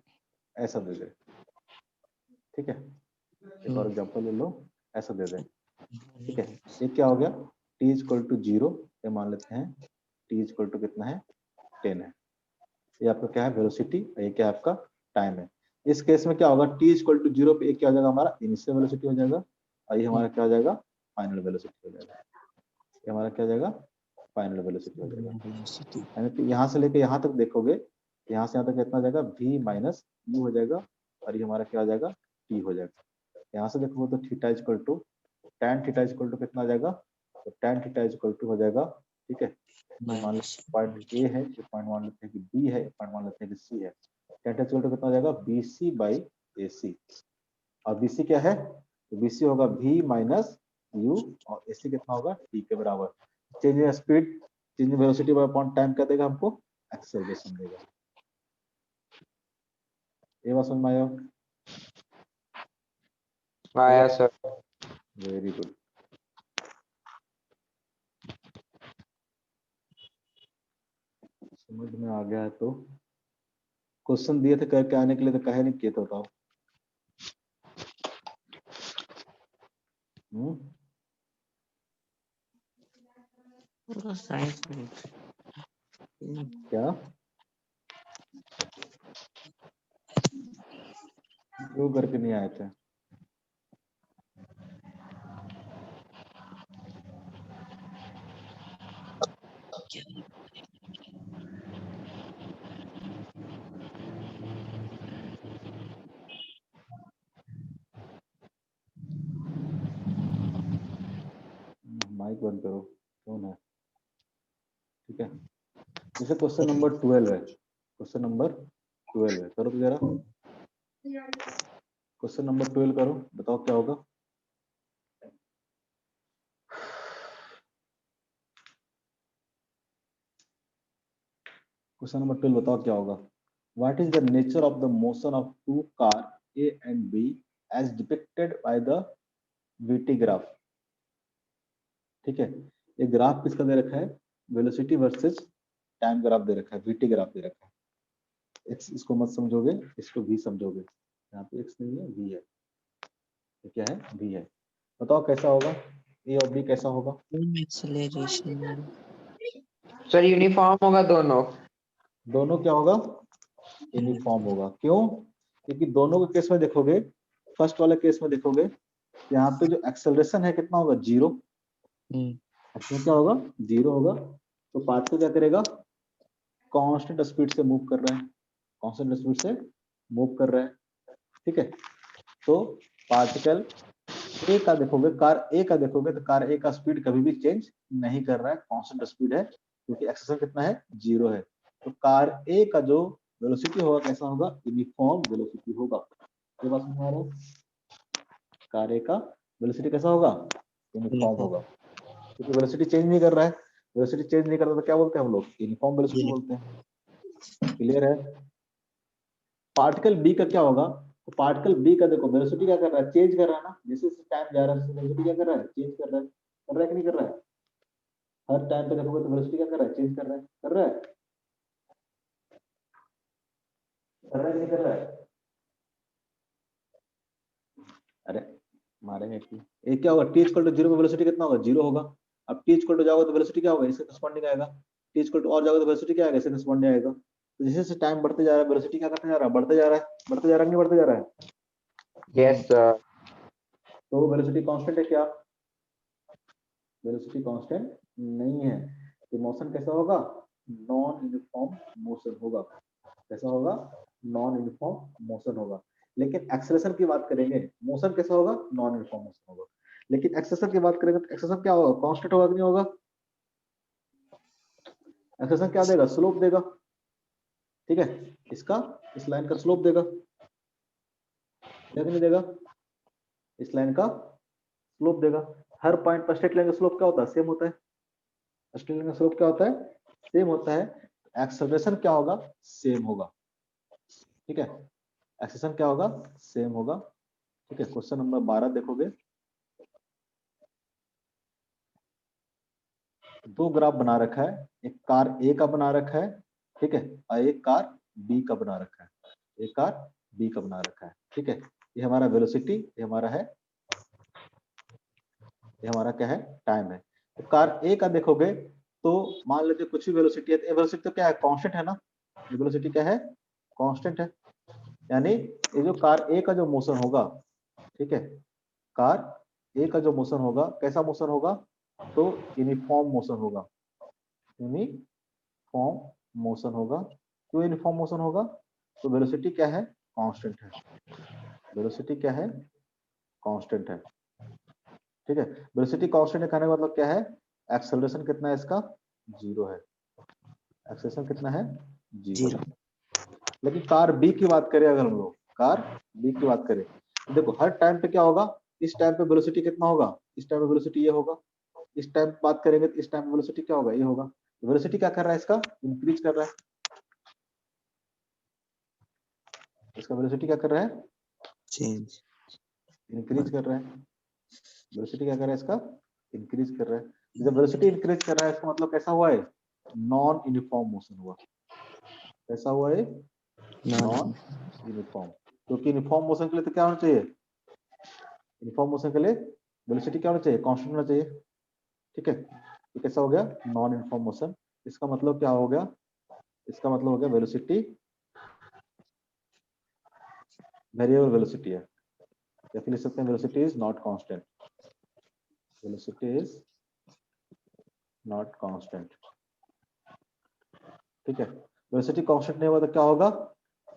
ऐसा दे दे, ठीक है, एक और एग्जांपल ले लो, ऐसा दे दे, ठीक है। ये क्या हो गया, t इक्वल टू जीरो, ये मान लेते हैं t इक्वल टू कितना है, 10 है। ये आपका क्या है, वेलोसिटी, ये क्या है आपका टाइम है। इस केस में क्या होगा, t इक्वल टू जीरो पे एक क्या हो जाएगा, हमारा इनिशियल वेलोसिटी हो जाएगा, और ये हमारा क्या हो जाएगा, फाइनल वेलोसिटी हो जाएगा। ये हमारा क्या हो जाएगा, फाइनल वेलोसिटी हो जाएगा। वेलोसिटी। यानी कि यहाँ से लेके यहाँ तक देखोगे, यहाँ से यहाँ तक कितना हो जाएगा, v माइनस u हो जाएगा, और ये हमारा क्या हो जाएगा, t हो जाएगा। यहाँ से देखोगे तो theta equal to tan theta equal to कितना आ जाएगा, तो tan थीटा इक्वल टू हो जाएगा, ठीक है। ये मान माइनस लेते पॉइंट ए है, ये पॉइंट मान लेते हैं कि बी है, पॉइंट मान लेते हैं कि सी है। tan थीटा इक्वल टू कितना हो जाएगा, BC बाई AC, और BC क्या है, तो BC होगा v माइनस u, और AC कितना होगा, t के बराबर। Change in speed, change in velocity bye upon time क्या देगा हमको, एक्सेलरेशन देगा। ये बात समझ में आया? आया सर। Very good. समझ में आ गया है तो क्वेश्चन दिए थे करके आने के लिए, तो कहे नहीं किए तो बताओ। पूरा साइंस में। क्या क्यों करके नहीं आए थे? माइक बंद करो, कौन है? ठीक है, जैसे क्वेश्चन नंबर 12 है, क्वेश्चन नंबर 12 है, करो तो जरा क्वेश्चन नंबर 12 करो, बताओ क्या होगा। क्वेश्चन नंबर 12 बताओ क्या होगा। What is the nature of the motion of two car A and B as depicted by the VT graph. ठीक है, ये ग्राफ किसका दे रखा है, वेलोसिटी वर्सेस टाइम ग्राफ दे रखा है, वीटी ग्राफ दे रखा है। एक्स इसको मत समझोगे, इसको भी समझोगे, यहाँ पे एक्स नहीं है, वी है। ये क्या है, वी है। बताओ कैसा होगा, ए और बी कैसा होगा। एक्सेलरेशन। सर यूनिफॉर्म होगा दोनों। दोनों क्या होगा, यूनिफॉर्म होगा। क्यों, क्योंकि दोनों के केस में देखोगे, फर्स्ट वाले केस में देखोगे, यहाँ पे जो एक्सेलरेशन है कितना होगा, जीरो। एक्सेलरेशन क्या होगा, जीरो होगा। तो पार्टिकल क्या करेगा, कांस्टेंट स्पीड से मूव कर रहा है, कांस्टेंट स्पीड से मूव कर रहा है। ठीक है, तो पार्टिकल ए का देखोगे, कार ए का देखोगे, तो कार ए का स्पीड कभी भी चेंज नहीं कर रहा है, कांस्टेंट स्पीड है, क्योंकि एक्सेलरेशन कितना है, जीरो है। तो कार ए का जो वेलोसिटी होगा कैसा होगा, यूनिफॉर्म वेलोसिटी होगा। ये बात समझ में आ रहा है, कार ए का वेलोसिटी कैसा होगा, यूनिफॉर्म होगा, क्योंकि वेलोसिटी चेंज नहीं कर रहा है। वेलोसिटी चेंज नहीं करता तो क्या बोलते हैं हम लोग, यूनिफॉर्म वेलोसिटी बोलते हैं। क्लियर है। पार्टिकल बी का क्या होगा, तो पार्टिकल बी का देखो वेलोसिटी क्या कर रहा है, चेंज कर रहा है ना, जैसे जैसे टाइम जा रहा है वेलोसिटी क्या कर रहा है, चेंज कर रहा है कि नहीं कर रहा है। हर टाइम पे देखोगे तो वेलोसिटी क्या कर रहा है, चेंज कर रहा है, कर रहा है, कर रहा है कि नहीं कर रहा है। अरे मारेंगे कि ये क्या होगा, टी इक्वल टू जीरो पे वेलोसिटी कितना होगा, जीरो होगा। अब टी इक्वल टू जाओगे तो वेलोसिटी क्या होगा, इससे करस्पॉन्डिंग आएगा। टी इक्वल टू और जाओगे तो वेलोसिटी क्या आएगा, इससे करस्पॉन्डिंग आएगा। तो जैसे जैसे टाइम बढ़ते जा रहा है, वेलोसिटी क्या करते जा रहा है, बढ़ते जा रहा है, बढ़ते जा रहा है, नहीं बढ़ते जा रहा है। Yes sir. तो वेलोसिटी कांस्टेंट है क्या, वेलोसिटी कांस्टेंट नहीं है। तो मोशन कैसा होगा, नॉन यूनिफॉर्म मोशन होगा। कैसा होगा, नॉन यूनिफॉर्म मोशन होगा। लेकिन एक्सेलरेशन की बात करेंगे, मोशन कैसा होगा, नॉन यूनिफॉर्म मोशन होगा। लेकिन एक्सेलरेशन की बात करेंगे तो एक्सेलरेशन क्या होगा, कांस्टेंट होगा कि नहीं होगा, एक्सेलरेशन क्या देगा? स्लोप देगा, ठीक है, इसका, इस लाइन का स्लोप देगा, नहीं देगा, इस लाइन का स्लोप देगा। हर पॉइंट पर स्ट्रेट लाइन का स्लोप क्या होता है? सेम होता है। स्ट्रेट लाइन का स्लोप क्या होता है? सेम होता है। एक्सेलरेशन क्या होगा? सेम होगा, ठीक है, एक्सेलरेशन क्या होगा? सेम होगा, ठीक है। क्वेश्चन नंबर 12 देखोगे, दो ग्राफ बना रखा है, एक कार ए का बना रखा है, ठीक है, और एक कार बी का बना रखा है, एक कार बी का बना रखा है, ठीक है। ये हमारा वेलोसिटी, ये हमारा है, ये हमारा क्या है? टाइम है। तो कार ए का देखोगे तो मान लेते कुछ भी वेलोसिटी है, तो वेलोसिटी तो क्या है? कांस्टेंट है ना, वेलोसिटी क्या है? कांस्टेंट है। यानी ये जो कार ए का जो मोशन होगा, ठीक है, कार ए का जो मोशन होगा, कैसा मोशन होगा? तो यूनिफॉर्म मोशन होगा, यूनिफॉर्म मोशन होगा। क्यों यूनिफॉर्म मोशन होगा? तो वेलोसिटी क्या है? कांस्टेंट है। वेलोसिटी क्या है? कांस्टेंट है, ठीक है। वेलोसिटी कांस्टेंट कहने का मतलब क्या है? एक्सेलरेशन कितना है इसका? 0 है। एक्सेलरेशन कितना है? 0 0 है। लेकिन कार बी की बात करें, अगर हम लोग कार बी की बात करें, तो देखो हर टाइम पे क्या होगा? इस टाइम पे वेलोसिटी कितना होगा? इस टाइम पे वेलोसिटी ये होगा। इस टाइम बात करेंगे तो इस टाइम वेलोसिटी क्या होगा? ये होगा। वेलोसिटी क्या कर रहा है? इसका इंक्रीज कर रहा है। इसका वेलोसिटी क्या कर रहा है? चेंज इंक्रीज कर रहा है। वेलोसिटी क्या कर रहा है? इसका इंक्रीज कर रहा है। जब वेलोसिटी इंक्रीज कर रहा है, इसका मतलब कैसा हुआ है? नॉन यूनिफॉर्म मोशन हुआ। कैसा हुआ है? Non uniform. क्योंकि यूनिफॉर्म मोशन के लिए तो क्या होना चाहिए? यूनिफॉर्म मोशन के लिए वेलोसिटी क्या होना चाहिए? कांस्टेंट होना चाहिए, ठीक है। तो कैसा हो गया? Non uniform motion. इसका मतलब क्या हो गया? इसका मतलब हो गया वेलोसिटी वेरिएबल वेलोसिटी है, या फिर लिख सकते हैं velocity is not constant. Velocity is not constant, ठीक है। वेलोसिटी कांस्टेंट नहीं होगा तो क्या होगा?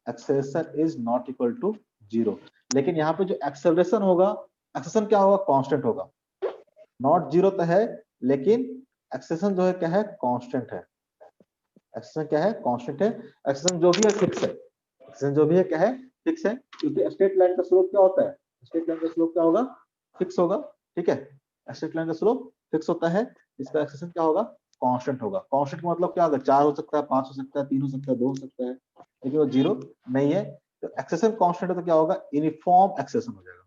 Acceleration is not equal to 0। लेकिन यहाँ पे जो एक्सेलरेशन होगा, एक्सेलरेशन क्या होगा? कांस्टेंट होगा। नॉट 0 तो है, लेकिन एक्सेलरेशन जो है क्या है? कांस्टेंट है। एक्सेलरेशन क्या है? कांस्टेंट है। एक्सेलरेशन जो भी है फिक्स है। एक्सेलरेशन जो भी है क्या है? फिक्स है, क्योंकि स्ट्रेट लाइन का स्लोप क्या होता है? स्ट्रेट लाइन का स्लोप क्या होगा? फिक्स होगा, ठीक है। स्ट्रेट लाइन का स्लोप फिक्स होता है, इसका एक्सेलरेशन क्या होगा? कांस्टेंट होगा। कांस्टेंट का मतलब क्या होगा? 4 हो सकता है, 5 हो सकता है, 3 हो सकता है, 2 हो सकता है, लेकिन वो 0 नहीं है। तो एक्सेलरेशन कांस्टेंट है तो क्या होगा? यूनिफॉर्म एक्सेलरेशन हो जाएगा।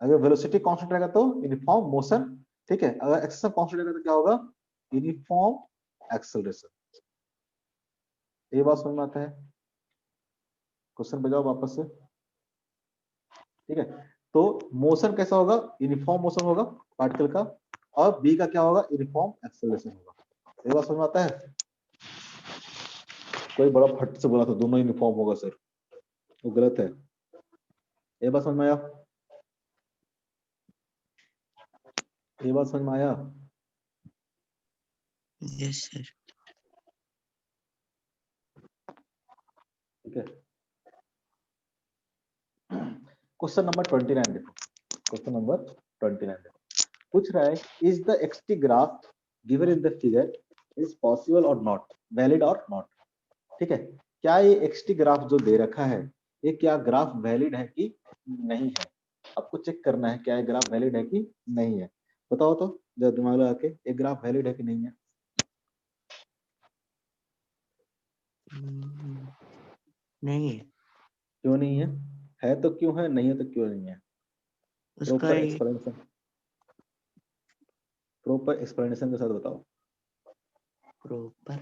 अगर वेलोसिटी कांस्टेंट रहेगा तो यूनिफॉर्म मोशन, ठीक है। अगर एक्सेलरेशन कांस्टेंट रहेगा तो क्या होगा? Uniform acceleration. ये बात समझ में आता है? क्वेश्चन पे जाओ वापस से, ठीक है। तो मोशन कैसा होगा? यूनिफॉर्म मोशन होगा पार्टिकल का, और बी का क्या होगा? यूनिफॉर्म एक्सेलरेशन होगा। ये बात समझ में आता है? कोई बड़ा फट से बोला था दोनों यूनिफॉर्म होगा सर, वो गलत है। ये बात समझ में आया? ये बात समझ में आया? यस सर ठीक है। क्वेश्चन नंबर 29 देखो, क्वेश्चन नंबर 29 देखो, पूछ रहा है is the xt graph given in the figure is possible और नॉट, वैलिड और नॉट, ठीक है। क्या ये एक्सटी ग्राफ जो दे रखा है, ये क्या ग्राफ वैलिड है कि नहीं है? आपको चेक करना है क्या ये ग्राफ वैलिड है कि नहीं है। बताओ तो जरा दिमाग लगा के, ये ग्राफ वैलिड है कि नहीं है? नहीं है क्यों नहीं है? है तो क्यों है, नहीं है तो क्यों नहीं है? उसका प्रॉपर एक्सप्लेनेशन, प्रॉपर एक्सप्लेनेशन के साथ बताओ। प्रॉपर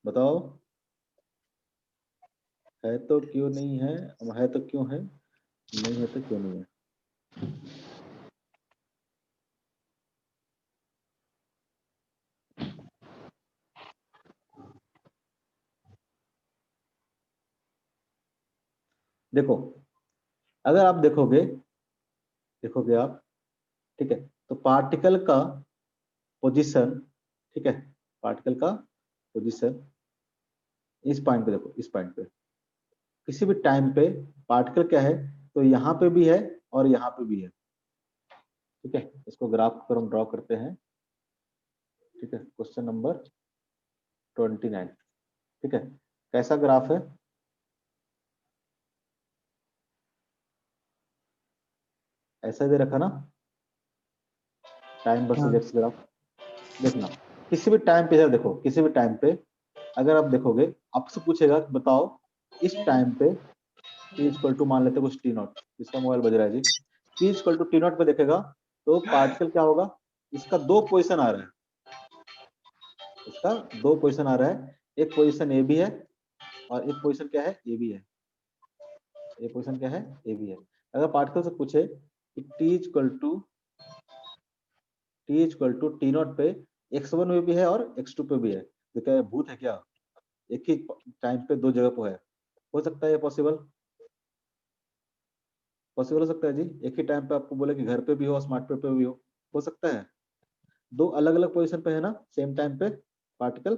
बताओ, है तो क्यों नहीं है, है तो क्यों है, नहीं है तो क्यों नहीं है? देखो, अगर आप देखोगे, देखोगे आप, ठीक है, तो पार्टिकल का पोजीशन, ठीक है, पार्टिकल का पोजीशन इस पॉइंट पे, देखो इस पॉइंट पे, किसी भी टाइम पे पार्टिकल क्या है? तो यहाँ पे भी है और यहाँ पे भी है, ठीक है, इसको ग्राफ पर हम ड्रॉ करते हैं। ठीक है, क्वेश्चन नंबर 29। ठीक है, कैसा ग्राफ है? ऐसा दे रखा ना, टाइम वर्सेस हाँ। X graph. देखना, किसी भी टाइम पे, इधर देखो, किसी भी टाइम पे अगर आप देखोगे, आपसे पूछेगा कि बताओ इस टाइम पे टी इक्वल टू, मान लेते हैं कुछ टी नॉट, इसका मोबाइल बज रहा है जी, T equal to T naught पे देखेगा तो पार्टिकल क्या होगा, इसका दो पोजीशन आ रहा है, इसका दो पोजीशन आ रहा है, एक पोजीशन ए बी है और एक पोजीशन क्या है, ए बी है। एक पोजीशन क्या है, ए बी है। अगर पार्टिकल से पूछे कि t equal to T naught पे x1 पे भी है और x2 पे भी है, तो क्या ये भूत है क्या? एक ही टाइम पे दो जगह पे है? हो सकता है ये पॉसिबल? पॉसिबल हो सकता है जी, एक ही टाइम पे आपको बोले कि घर पे भी हो, स्मार्ट पे भी हो सकता है? दो अलग अलग पोजीशन पे है ना सेम टाइम पे पार्टिकल,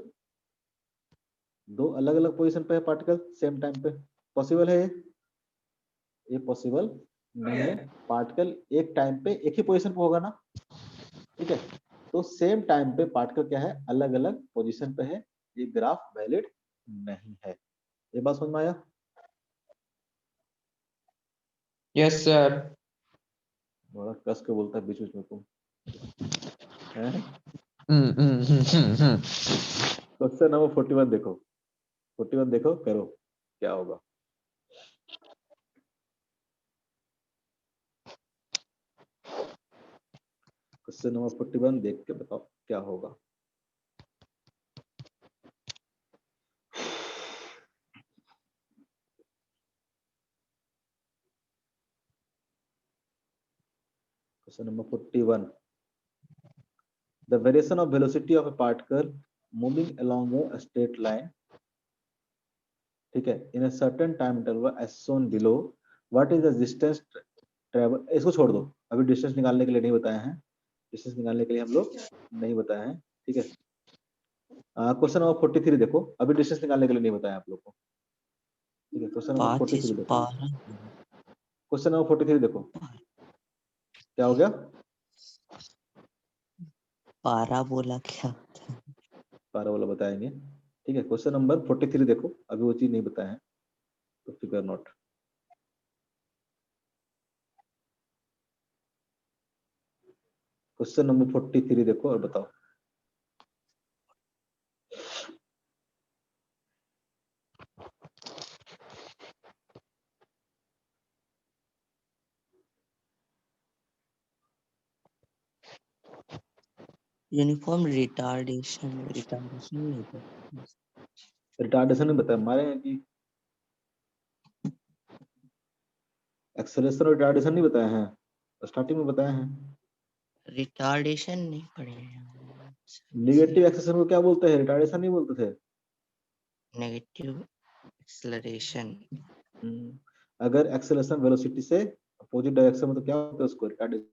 दो अलग अलग पोजीशन पे है पार्टिकल सेम टाइम पे, पॉसिबल है ये पॉसिबल नहीं है। पार्टिकल एक टाइम पे एक ही पोजीशन पे होगा ना, ठीक है, तो सेम टाइम पे पार्टिकल क्या है, अलग अलग पोजीशन पे है, ये ग्राफ वैलिड नहीं है। ये बात समझ में आया? Yes, sir. बड़ा कस के बोलता है बीच बीच में तुम हैं। Hmm. क्वेश्चन नंबर 41 देखो, 41 देखो, करो क्या होगा। क्वेश्चन नंबर 41 देख के बताओ क्या होगा। Question number 41, the variation of velocity of a particle moving along a straight line, ठीक है, in a certain time interval as shown below, what is the distance travel, इसको छोड़ दो, अभी डिस्टेंस निकालने के लिए नहीं बताए हैं, डिस्टेंस निकालने के लिए हम लोग नहीं बताए हैं। ठीक है, क्वेश्चन नंबर 43 देखो, अभी डिस्टेंस निकालने के लिए नहीं बताया आप लोग को। ठीक है, क्वेश्चन नंबर 43 देखो, क्वेश्चन नंबर 43 देखो क्या हो गया। पारा बोला क्या? पारा वाला बताएंगे। ठीक है, क्वेश्चन नंबर 43 देखो, अभी वो चीज नहीं बताए हैं, तो फिगर नोट। क्वेश्चन नंबर 43 देखो और बताओ। यूनिफॉर्म रिटार्डेशन नहीं होता। रिटार्डेशन में बताया हमारे यहाँ की, एक्सेलरेशन और रिटार्डेशन नहीं बताए हैं, स्टार्टिंग में बताए हैं। रिटार्डेशन नहीं पढ़े हैं। निगेटिव एक्सेलरेशन को क्या बोलते हैं, रिटार्डेशन नहीं बोलते थे। Negative acceleration. अगर एक्सेलरेशन वेलोसिटी से अपोजिट डायरेक्शन में, तो क्या होता है उसको रिटार्डेशन।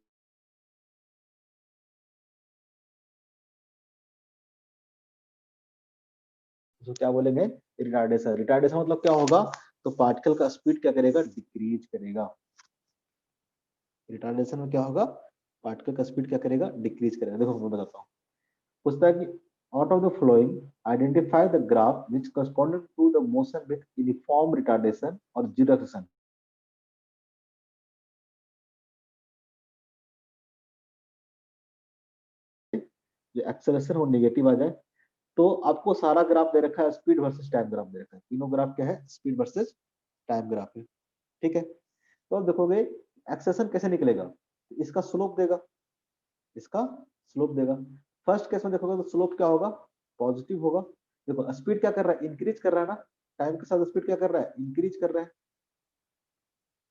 तो क्या बोलेंगे, रिटार्डेशन। रिटार्डेशन मतलब क्या होगा, तो पार्टिकल का स्पीड क्या करेगा, डिक्रीज करेगा। रिटार्डेशन में क्या होगा, पार्टिकल का स्पीड क्या करेगा, डिक्रीज करेगा। देखो मैं बताता हूँ, पूछता है कि out of the following identify the graph which corresponded to the motion with uniform retardation और जीरो एक्सेलरेशन। जो एक्सेलरेशन वो नेगेटिव आ जाए, तो आपको सारा ग्राफ दे रखा है, स्पीड वर्सेस टाइम ग्राफ दे रखा है, तीनों ग्राफ क्या है, स्पीड वर्सेस टाइम ग्राफ है। ठीक है, तो अब देखोगे एक्सेलरेशन कैसे निकलेगा, इसका स्लोप देगा, इसका स्लोप देगा। फर्स्ट केस में देखोगे तो स्लोप क्या होगा, पॉजिटिव होगा। देखो स्पीड क्या कर रहा है, इंक्रीज कर रहा है ना, टाइम के साथ स्पीड क्या कर रहा है, इंक्रीज कर रहा है।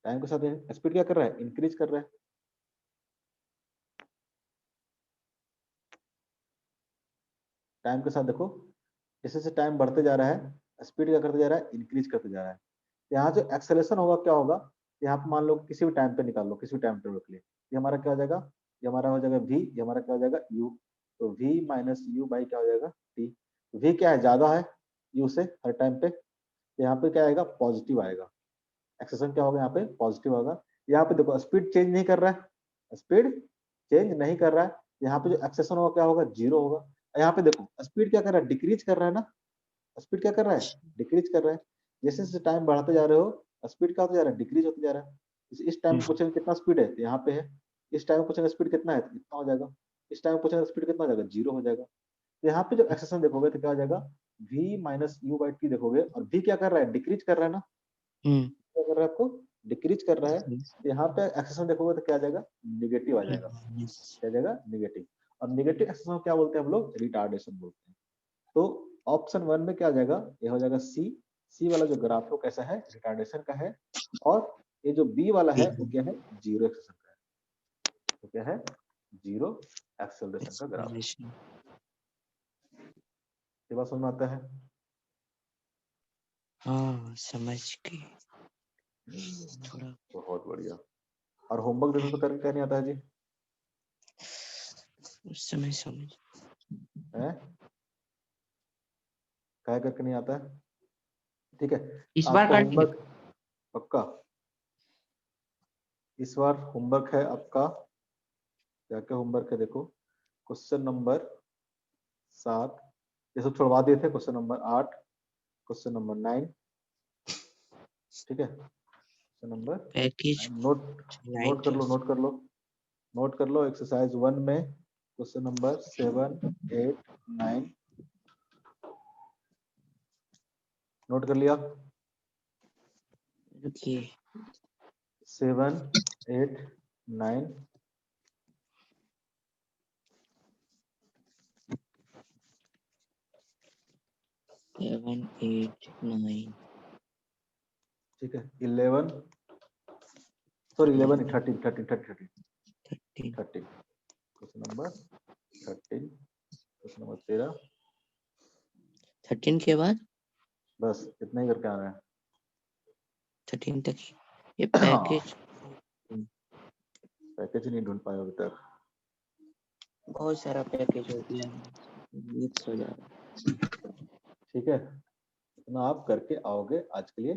टाइम के साथ स्पीड क्या कर रहा है, इंक्रीज कर रहा है। टाइम के साथ देखो, जैसे जैसे टाइम बढ़ते जा रहा है, स्पीड क्या करते जा रहा है, इंक्रीज करते जा रहा है। यहाँ जो एक्सेलरेशन होगा क्या होगा, यहाँ पे मान लो किसी भी टाइम पे निकाल लो, किसी भी टाइम टेबल के लिए, ये हमारा क्या हो जाएगा, ये हमारा हो जाएगा v, ये हमारा क्या हो जाएगा u, तो v माइनस यू बाई क्या हो जाएगा t। v क्या है, ज्यादा है u से हर टाइम पे, तो यहाँ पे क्या आएगा, पॉजिटिव आएगा। एक्सेलरेशन क्या होगा यहाँ पे, पॉजिटिव होगा। यहाँ पे देखो स्पीड चेंज नहीं कर रहा है, स्पीड चेंज नहीं कर रहा है, यहाँ पे जो एक्सेशन होगा क्या होगा, 0 होगा। यहाँ पे देखो स्पीड क्या कर रहा है, डिक्रीज कर रहा है ना, स्पीड क्या कर रहा है, डिक्रीज कर रहा है। जैसे जैसे टाइम बढ़ाते जा रहे हो स्पीड क्या होता जा रहा है, डिक्रीज होता जा रहा है। इस टाइम में पूछेंगे कितना स्पीड है, तो यहाँ पे है। इस टाइम में पूछेंगे स्पीड कितना है, तो इतना हो जाएगा। इस टाइम में पूछेंगे स्पीड कितना हो जाएगा, 0 हो जाएगा। तो यहाँ पे जब एक्सेशन देखोगे तो क्या हो जाएगा, v minus U by T देखोगे, और v क्या कर रहा है, डिक्रीज कर रहा है ना, क्या कर रहा है आपको, डिक्रीज कर रहा है। तो यहाँ पे एक्सेशन देखोगे तो क्या आ जाएगा, निगेटिव आ जाएगा। क्या आ जाएगा, निगेटिव। और निगेटिव एक्सेशन क्या बोलते हैं हम लोग, रिटार्डेशन बोलते हैं। तो ऑप्शन 1 में क्या आ जाएगा, ये हो जाएगा सी वाला जो ग्राफ है वो कैसा है, रिटार्डेशन का है। और ये जो बी वाला है वो क्या है, जीरो एक्सेशन का है। तो क्या है, जीरो एक्सेलरेशन का ग्राफ। ये बात समझ में आता है? हाँ समझ गए थोड़ा। बहुत बढ़िया। और होमवर्क देते तो करके क्या नहीं आता है जी, उस समय समझ है क्या करके नहीं आता है? ठीक है, इस बार आपका काटेंगे। होमवर्क पक्का, इस बार होमवर्क है आपका, क्या क्या होमवर्क है देखो। क्वेश्चन नंबर 7 ये सब छुड़वा दिए थे, क्वेश्चन नंबर 8, क्वेश्चन नंबर 9, ठीक है, क्वेश्चन नंबर पैकेज 9 नोट कर लो, नोट कर लो, नोट कर लो। एक्सरसाइज 1 में क्वेश्चन नंबर 7, 8, 9 नोट कर लिया। रुकिए 7, 8, 9 7, 8, 9 ठीक है। 11 sorry 11 13 13 13 13 13 question number 13, question number 13। 13 के बाद बस इतना ही करके आना है। 13 तक ही। ये पैकेज पैकेज ही नहीं ढूंढ पाए अभी तक। बहुत सारा पैकेज हो गया है, मिक्स हो जा रहा है। ठीक है, इतना आप करके आओगे, आज के लिए